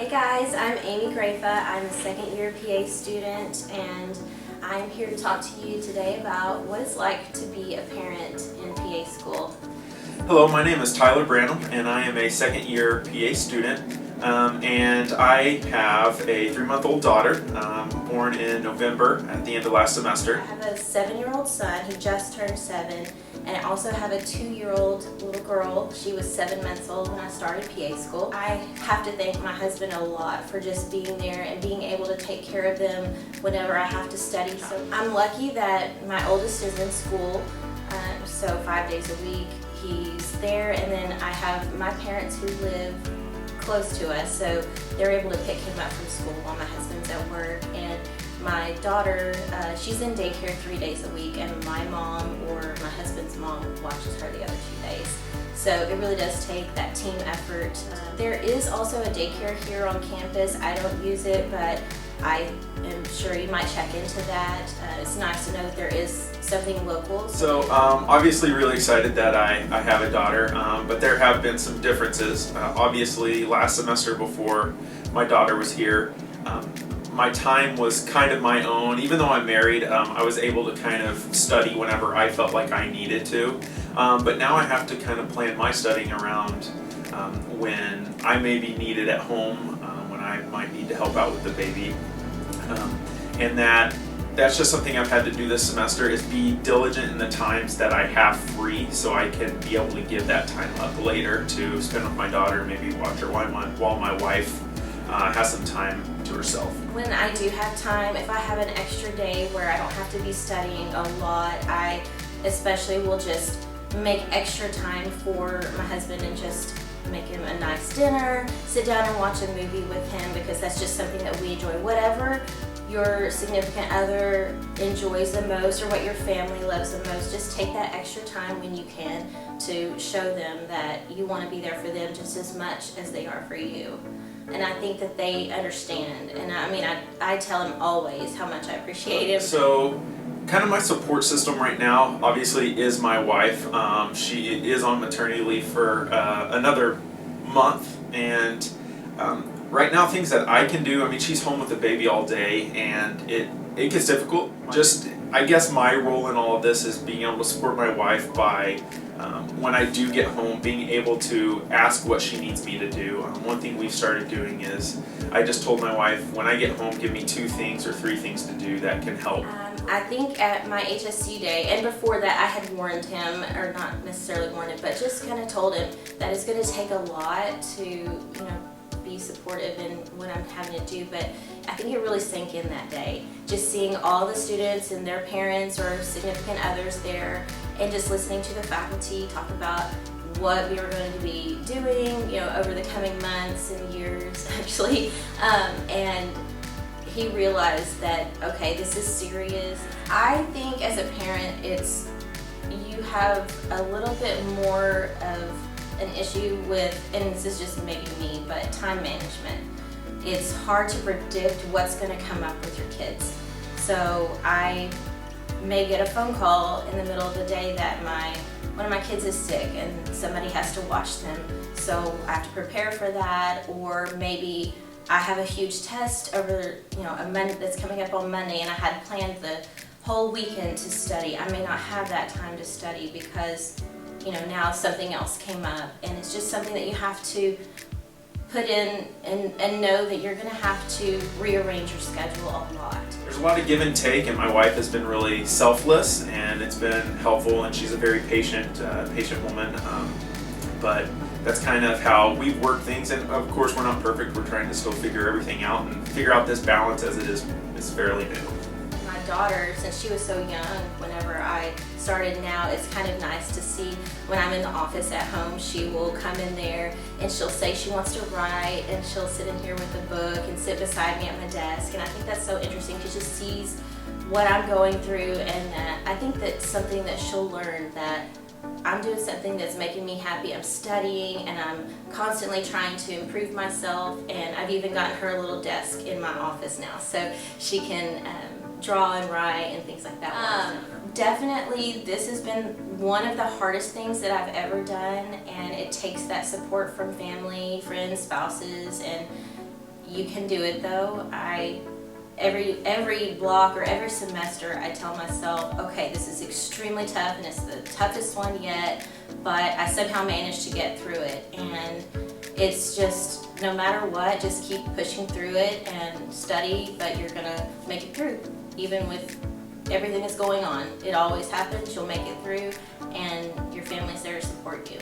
Hey guys, I'm Amy Grafa. I'm a second year PA student, and I'm here to talk to you today about what it's like to be a parent in PA school. Hello, my name is Tyler Branham, and I am a second year PA student, and I have a 3-month-old daughter born in November at the end of last semester. I have a 7-year-old son. He just turned 7, and I also have a 2-year-old little girl. She was 7 months old when I started PA school. I have to thank my husband a lot for just being there and being able to take care of them whenever I have to study. So I'm lucky that my oldest is in school, so 5 days a week he's there, and then I have my parents who live close to us, so they're able to pick him up from school while my husband's at work. And my daughter, she's in daycare 3 days a week, and my mom or my husband's mom watches her the other 2 days. So it really does take that team effort. There is also a daycare here on campus. I don't use it, but I am sure you might check into that. It's nice to know that there is something local. So obviously really excited that I have a daughter, but there have been some differences. Obviously last semester before my daughter was here, my time was kind of my own. Even though I'm married, I was able to kind of study whenever I felt like I needed to. But now I have to kind of plan my studying around when I may be needed at home, when I might need to help out with the baby. And that's just something I've had to do this semester, is be diligent in the times that I have free, so I can be able to give that time up later to spend with my daughter, maybe watch her while my wife has some time to herself. When I do have time, if I have an extra day where I don't have to be studying a lot, I especially will just make extra time for my husband and just make him a nice dinner, sit down and watch a movie with him, because that's just something that we enjoy. Whatever your significant other enjoys the most, or what your family loves the most, just take that extra time when you can to show them that you want to be there for them just as much as they are for you. And I think that they understand, and I mean, I tell them always how much I appreciate him. So kind of my support system right now obviously is my wife. She is on maternity leave for another month, and right now things that I can do, I mean, she's home with the baby all day, and it gets difficult. Just, I guess my role in all of this is being able to support my wife by when I do get home, being able to ask what she needs me to do. One thing we've started doing is, I just told my wife, when I get home, give me 2 things or 3 things to do that can help. I think at my HSC day, and before that, I had warned him, or not necessarily warned him, but just kind of told him that it's going to take a lot to, be supportive in what I'm having to do. But I think it really sank in that day, just seeing all the students and their parents or significant others there, and just listening to the faculty talk about what we were going to be doing, over the coming months and years, actually. And he realized that, okay, this is serious. I think as a parent, you have a little bit more of an issue with, and this is just maybe me, but time management. It's hard to predict what's going to come up with your kids. So I may get a phone call in the middle of the day that one of my kids is sick and somebody has to watch them, so I have to prepare for that. Or maybe I have a huge test over, a Monday that's coming up on Monday, and I had planned the whole weekend to study. I may not have that time to study because, now something else came up, and it's just something that you have to put in and know that you're going to have to rearrange your schedule a lot. There's a lot of give and take, and my wife has been really selfless, and it's been helpful, and she's a very patient woman. But that's kind of how we work things, and of course we're not perfect. We're trying to still figure everything out and figure out this balance, as it is fairly new. My daughter, since she was so young whenever I started, now it's kind of nice to see when I'm in the office at home, she will come in there and she'll say she wants to write, and she'll sit in here with a book and sit beside me at my desk. And I think that's so interesting, because she sees what I'm going through, and I think that's something that she'll learn, that I'm doing something that's making me happy. I'm studying, and I'm constantly trying to improve myself, and I've even gotten her a little desk in my office now, so she can draw and write and things like that. Definitely, this has been one of the hardest things that I've ever done, and it takes that support from family, friends, spouses, and You can do it though. Every block or every semester I tell myself, okay, this is extremely tough and it's the toughest one yet, but I somehow managed to get through it. And it's just, no matter what, just keep pushing through it and study, but you're gonna make it through. Even with everything that's going on, it always happens, you'll make it through, and your family's there to support you.